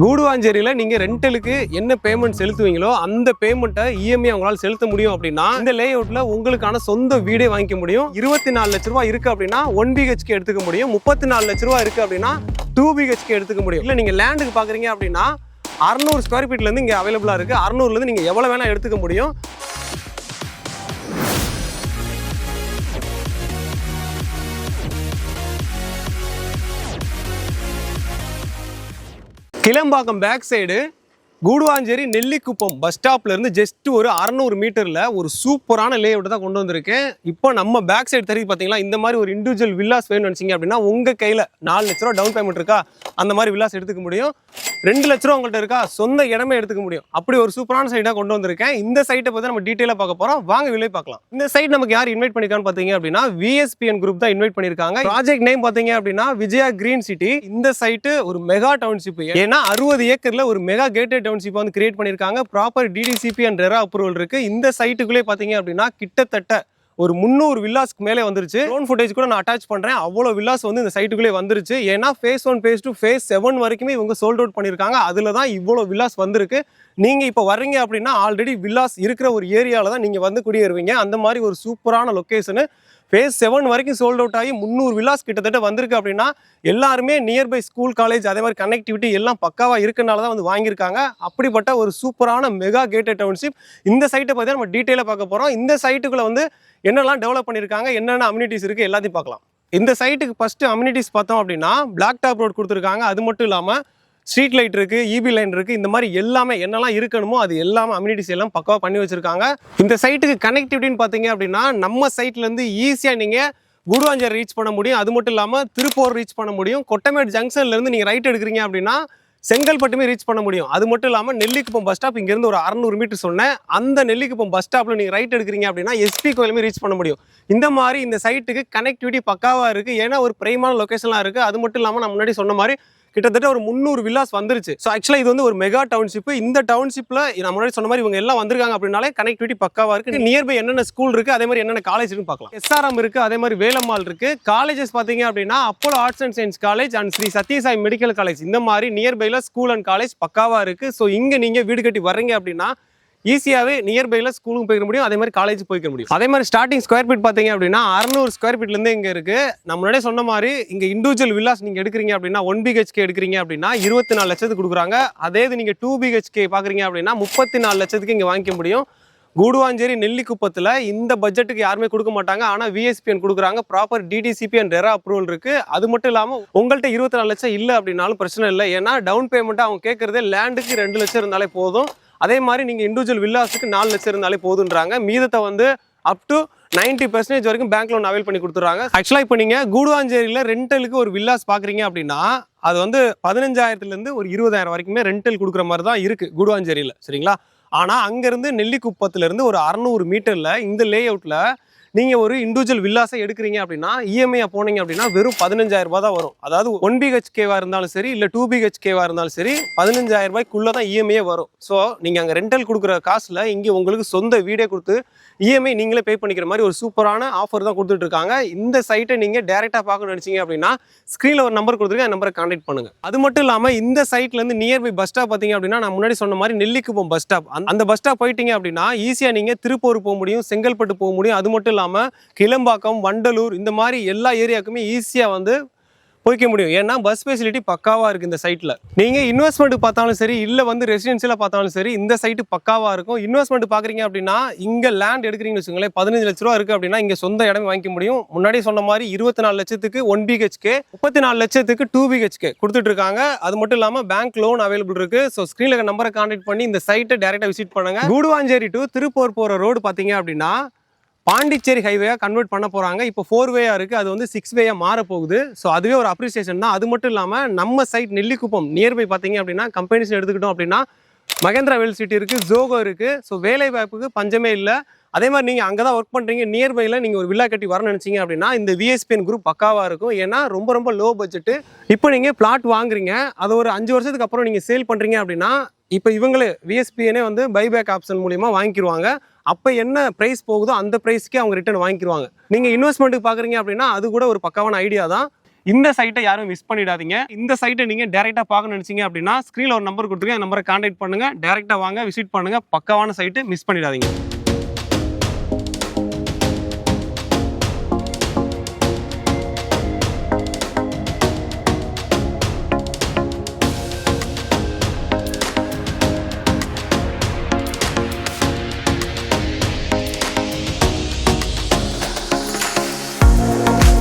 கூடுவாஞ்சேரியில நீங்க ரெண்டலுக்கு என்ன பேமெண்ட் செலுத்துவீங்களோ அந்த பேமெண்ட்டை இஎம்ஐ உங்களால் செலுத்த முடியும் அப்படின்னா இந்த லே அவுட்ல உங்களுக்கான சொந்த வீடே வாங்கிக்க முடியும். 24 லட்ச ரூபாய் இருக்கு அப்படின்னா 1 BHK எடுத்துக்க முடியும். 34 லட்ச ரூபாய் இருக்கு அப்படின்னா 2 BHK எடுத்துக்க முடியும். இல்ல நீங்க லேண்டுக்கு பாக்குறீங்க அப்படின்னா 600 ஸ்கொயர் ஃபீட்ல இருந்து இங்க அவைலபிளா இருக்கு. 600ல இருந்து நீங்க எவ்வளவு வேணா எடுத்துக்க முடியும். Kilambakkam back side Guduvanchery Nellikuppam bus ஸ்டாப்ல இருந்து ஜஸ்ட் ஒரு 600 மீட்டர்ல ஒரு சூப்பரான லே அவுட் தான் கொண்டு வந்திருக்கேன். இப்போ நம்ம பேக் சைடு தெரிஞ்சு பார்த்தீங்களா, இந்த மாதிரி ஒரு இண்டிவிஜுவல் வில்லாஸ் வேணும்னு நினைச்சீங்க அப்படின்னா உங்க கையில 4 லட்ச ரூபா டவுன் பேமெண்ட் இருக்கா, அந்த மாதிரி வில்லாஸ் எடுத்துக்க முடியும். 2 லட்ச ரூபா உங்கள்கிட்ட இருக்கா, சொந்த இடமே எடுத்துக்க முடியும். அப்படி ஒரு சூப்பரான சைடாக கொண்டு வந்திருக்கேன். இந்த சைட்டை பற்றி நம்ம டீட்டெயிலாக பார்க்க போறோம். வாங்க விலை பார்க்கலாம். இந்த சைட் நமக்கு யார் இன்வைட் பண்ணிருக்கான்னு பார்த்தீங்க அப்படின்னா VSPN குரூப் தான் இன்வைட் பண்ணிருக்காங்க. ப்ராஜெக்ட் நேம் பார்த்தீங்க அப்படின்னா விஜயா கிரீன் சிட்டி. இந்த சைட்டு ஒரு மெகா டவுன்ஷிப், ஏன்னா 60 ஏக்கர்ல ஒரு மெகா கேட்டட் டவுன்ஷிப் வந்து கிரியேட் பண்ணிருக்காங்க. Proper DDCP and RERA approval இருக்கு. இந்த சைட்டுக்குள்ளே பார்த்தீங்க அப்படின்னா கிட்டத்தட்ட ஒரு 300 வில்லாஸ்க்கு மேலே வந்துருச்சு. ட்ரோன் ஃபுட்டேஜ் கூட நான் அட்டாச் பண்றேன். அவ்வளோ வில்லாஸ் வந்து இந்த சைட்டுக்குள்ளே வந்துருச்சு. ஏன்னா phase 1 phase 2 phase 7 வரைக்குமே இவங்க சோல்ட் அவுட் பண்ணியிருக்காங்க. அதில் தான் இவ்வளோ வில்லாஸ் வந்திருக்கு. நீங்கள் இப்போ வர்றீங்க அப்படின்னா ஆல்ரெடி வில்லாஸ் இருக்கிற ஒரு ஏரியாவில் தான் நீங்கள் வந்து குடியேறுவீங்க. அந்த மாதிரி ஒரு சூப்பரான லொக்கேஷனு. phase 7 வரைக்கும் சோல்ட் அவுட் ஆகி 300 வில்லாஸ் கிட்டத்தட்ட வந்திருக்கு அப்படின்னா எல்லாருமே நியர்பை ஸ்கூல் காலேஜ் அதே மாதிரி கனெக்டிவிட்டி எல்லாம் பக்காவாக இருக்கனால தான் வந்து வாங்கியிருக்காங்க. அப்படிப்பட்ட ஒரு சூப்பரான மெகா கேட்டட் டவுன்ஷிப். இந்த சைட்டை பற்றி நம்ம டீட்டெயிலாக பார்க்க போகிறோம். இந்த சைட்டுக்குள்ளே வந்து என்னெல்லாம் டெவலப் பண்ணியிருக்காங்க, என்னென்ன அம்யூனிட்டிஸ் இருக்குது எல்லாத்தையும் பார்க்கலாம். இந்த சைட்டுக்கு ஃபஸ்ட்டு அம்யூனிட்டிஸ் பார்த்தோம் அப்படின்னா பிளாக் டாப் ரோட் கொடுத்துருக்காங்க. அது மட்டும் இல்லாமல் ஸ்ட்ரீட் லைட் இருக்குது, EB லைன் இருக்குது. இந்த மாதிரி எல்லாமே என்னெல்லாம் இருக்கணுமோ அது எல்லாமே அம்யூனிட்டிஸ் எல்லாம் பக்காவாக பண்ணி வச்சுருக்காங்க. இந்த சைட்டுக்கு கனெக்டிவிட்டின்னு பார்த்தீங்க அப்படின்னா நம்ம சைட்லேருந்து ஈஸியாக நீங்கள் கூடுவாஞ்சேரி ரீச் பண்ண முடியும். அது மட்டும் இல்லாமல் திருப்பூர் ரீச் பண்ண முடியும். கொட்டமேடு ஜங்ஷன்லேருந்து நீங்கள் ரைட் எடுக்கிறீங்க அப்படின்னா செங்கல்பட்டுமே ரீச் பண்ண முடியும். அது மட்டும் இல்லாமல் நெல்லிக்குப்பம் பஸ் ஸ்டாப் இங்கேருந்து ஒரு 600 மீட்டர் சொன்னேன். அந்த நெல்லிக்குப்பம் பஸ் ஸ்டாப்பில் நீங்கள் ரைட் எடுக்கிறீங்க அப்படின்னா SP கோயிலுமே ரீச் பண்ண முடியும். இந்த மாதிரி இந்த சைட்டுக்கு கனெக்டிவிட்டி பக்காவாக இருக்குது. ஏன்னா ஒரு பிரைமான லொக்கேஷன்லாம் இருக்குது. அது மட்டும் இல்லாமல் நான் முன்னாடி சொன்ன மாதிரி கிட்டத்தட்ட ஒரு 300 வில்லாஸ் வந்துருச்சு. ஸோ ஆக்சுவலாக இது வந்து ஒரு மெகா டவுன்ஷிப். இந்த டவுன்ஷிப்பில் நான் முன்னாடி சொன்ன மாதிரி இவங்க எல்லாம் வந்திருக்காங்க அப்படின்னாலே கனெக்டிவிட்டி பக்காவாக இருக்குது. நியர்பை என்னென்ன ஸ்கூல் இருக்குது, அதே மாதிரி என்னென்ன காலேஜ் இருக்குன்னு பார்க்கலாம். SRM இருக்குது, அதே மாதிரி வேலம்மாள் இருக்குது. காலேஜஸ் பார்த்தீங்க அப்படின்னா Apollo arts and science college and Sri Sathya Sai medical college. இந்த மாதிரி நியர்பையில் ஸ்கூல் அண்ட் காலேஜ் பக்காவாக இருக்குது. ஸோ இங்கே நீங்கள் வீடு கட்டி வர்றீங்க அப்படின்னா ஈஸியாகவே நியர்பையில் ஸ்கூலுக்கு போய்க்க முடியும், அதே மாதிரி காலேஜ் போய்க்க முடியும். அதே மாதிரி ஸ்டார்டிங் ஸ்கொயர் ஃபீட் பார்த்தீங்க அப்படின்னா 600 ஸ்கொயர் ஃபீட்லேருந்து இங்கே இருக்குது. நம்ம முன்னாடியே சொன்ன மாதிரி இங்கே இண்டிவிஜுவல் வில்லாஸ் நீங்கள் எடுக்கிறீங்க அப்படின்னா 1 BHK எடுக்கிறீங்க அப்படின்னா 24 லட்சத்துக்கு கொடுக்குறாங்க. அதே இது நீங்கள் 2 BHK பார்க்குறீங்க அப்படின்னா 34 லட்சத்துக்கு இங்கே வாங்கிக்க முடியும். கூடுவாஞ்சேரி நெல்லிக்குப்பத்தில் இந்த பட்ஜெட்டுக்கு யாருமே கொடுக்க மாட்டாங்க. ஆனால் VSPN கொடுக்குறாங்க. Proper DDCP and RERA approval இருக்குது. அது மட்டும் இல்லாமல் உங்கள்கிட்ட 24 லட்சம் இல்லை அப்படின்னாலும் பிரச்சனை இல்லை. ஏன்னா டவுன் பேமெண்ட்டாக அவங்க கேட்குறதே லேண்டுக்கு 2 லட்சம் இருந்தாலே போதும். அதே மாதிரி நீங்கள் இண்டிவிஜுவல் வில்லாஸுக்கு 4 லட்சம் இருந்தாலே போதுன்றாங்க. மீதத்தை வந்து அப் டு 90% வரைக்கும் பேங்க் லோன் அவைல் பண்ணி கொடுத்துறாங்க. ஆக்சுவலாக இப்போ நீங்கள் கூடுவாஞ்சேரியில் ரெண்டலுக்கு ஒரு வில்லாஸ் பார்க்குறீங்க அப்படின்னா அது வந்து 15,000லேருந்து ஒரு 20,000 வரைக்குமே ரெண்டல் கொடுக்குற மாதிரி தான் இருக்குது கூடுவாஞ்சேரியில், சரிங்களா? ஆனால் அங்கேருந்து நெல்லிக்குப்பத்துலேருந்து ஒரு 600 மீட்டரில் இந்த லே அவுட்டில் நீங்கள் ஒரு இண்டிவிஜுவல் வில்லாஸை எடுக்கிறீங்க அப்படின்னா EMI போனீங்க அப்படின்னா வெறும் 15,000 ரூபாய் தான் வரும். அதாவது 1 BHKவாக இருந்தாலும் சரி இல்லை 2 BHKவாக இருந்தாலும் சரி 15,000 ரூபாய்க்குள்ளே தான் EMI வரும். ஸோ நீங்கள் அங்கே ரெண்டல் கொடுக்குற காசில் இங்கே உங்களுக்கு சொந்த வீடே கொடுத்து EMI நீங்களே பே பண்ணிக்கிற மாதிரி ஒரு சூப்பரான ஆஃபர் தான் கொடுத்துட்டு இருக்காங்க. இந்த சைட்டை நீங்கள் டேரெக்டாக பார்க்கணும்னு நினச்சிங்க அப்படின்னா ஸ்க்ரீனில் ஒரு நம்பர் கொடுத்துருக்கேன், அந்த நம்பரை கான்டாக்ட் பண்ணுங்கள். அது மட்டும் இல்லாமல் இந்த சைட்லேருந்து நியர்பை பஸ் ஸ்டாப் பார்த்தீங்க அப்படின்னா நான் முன்னாடி சொன்ன மாதிரி நெல்லிக்குப்பம் பஸ் ஸ்டாப், அந்த பஸ் ஸ்டாப் போயிட்டீங்க அப்படின்னா ஈஸியாக நீங்கள் திருப்பூர் போக முடியும், செங்கல்பட்டு போக முடியும். அது மட்டும் கிளம்பாக்கம், வண்டலூர் இந்த மாதிரி எல்லா ஏரியாவுக்குமே ஈஸியாக வந்து போய்க்க முடியும். ஏன்னா பஸ் ஃபெசிலிட்டி பக்காவாக இருக்குது இந்த சைட்டில். நீங்கள் இன்வெஸ்ட்மெண்ட் பார்த்தாலும் சரி இல்லை வந்து ரெசிடென்ஷியலாக பார்த்தாலும் சரி இந்த சைட்டு பக்காவாக இருக்கும். இன்வெஸ்ட்மெண்ட் பார்க்குறீங்க அப்படின்னா இங்கே லேண்ட் எடுக்கிறீங்கன்னு வச்சுக்கோங்களேன், 15 லட்ச ரூபா இருக்குது அப்படின்னா இங்கே சொந்த இடமே வாங்கிக்க முடியும். முன்னாடி சொன்ன மாதிரி 24 லட்சத்துக்கு 1 BHK, 34 லட்சத்துக்கு 2 BHK கொடுத்துட்டு இருக்காங்க. அது மட்டும் இல்லாமல் பேங்க் லோன் அவைலபிள் இருக்குது. ஸோ ஸ்க்ரீனில் நம்பரை கான்டாக்ட் பண்ணி இந்த சைட்டை டேரெக்டாக விசிட் பண்ணுங்கள். கூடுவாஞ்சேரி டு திருப்பூர் போகிற ரோடு பார்த்தீங்க அப்படின்னா பாண்டிச்சேரி ஹைவேயாக கன்வெர்ட் பண்ண போகிறாங்க. இப்போ 4 வேயாக இருக்குது, அது வந்து 6 வேயாக மாற போகுது. ஸோ அதுவே ஒரு அப்ரிசியேஷன் தான். அது மட்டும் இல்லாமல் நம்ம சைட் நெல்லிக்குப்பம் நியர்பை பார்த்தீங்க அப்படின்னா கம்பெனிஸ் எடுத்துக்கிட்டோம் அப்படின்னா மகேந்திரா வெல் சிட்டி இருக்குது, ஜோகோ இருக்குது. ஸோ வேலை வாய்ப்புக்கு பஞ்சமே இல்லை. அதே மாதிரி நீங்கள் அங்கே தான் ஒர்க் பண்ணுறீங்க, நியர்பையில் நீங்கள் ஒரு வில்லா கட்டி வரணும்னு நினச்சிங்க அப்படின்னா இந்த VSPN குரூப் பக்காவாக இருக்கும். ஏன்னா ரொம்ப லோ பட்ஜெட்டு. இப்போ நீங்கள் பிளாட் வாங்குறீங்க, அது ஒரு 5 வருஷத்துக்கு அப்புறம் நீங்கள் சேல் பண்ணுறீங்க அப்படின்னா இப்போ இவங்களே VSPN வந்து பைபேக் ஆப்ஷன் மூலிமா வாங்கிக்கிடுவாங்க. அப்போ என்ன ப்ரைஸ் போகுதோ அந்த ப்ரைஸ்க்கே அவங்க ரிட்டர்ன் வாங்கிக்கிடுவாங்க. நீங்கள் இன்வெஸ்ட்மெண்ட்டுக்கு பார்க்குறீங்க அப்படின்னா அது கூட ஒரு பக்காவான ஐடியா தான். இந்த சைட்டை யாரும் மிஸ் பண்ணிடாதீங்க. இந்த சைட்டை நீங்க டைரக்டா பார்க்கணும்னு நினைச்சீங்க அப்படின்னா ஸ்கிரீன்ல ஒரு நம்பர் கொடுத்துருக்கேன், அந்த நம்பரை கான்டாக்ட் பண்ணுங்க, டைரக்டா வாங்க, விசிட் பண்ணுங்க. பக்காவான சைட்டு, மிஸ் பண்ணிடாதீங்க.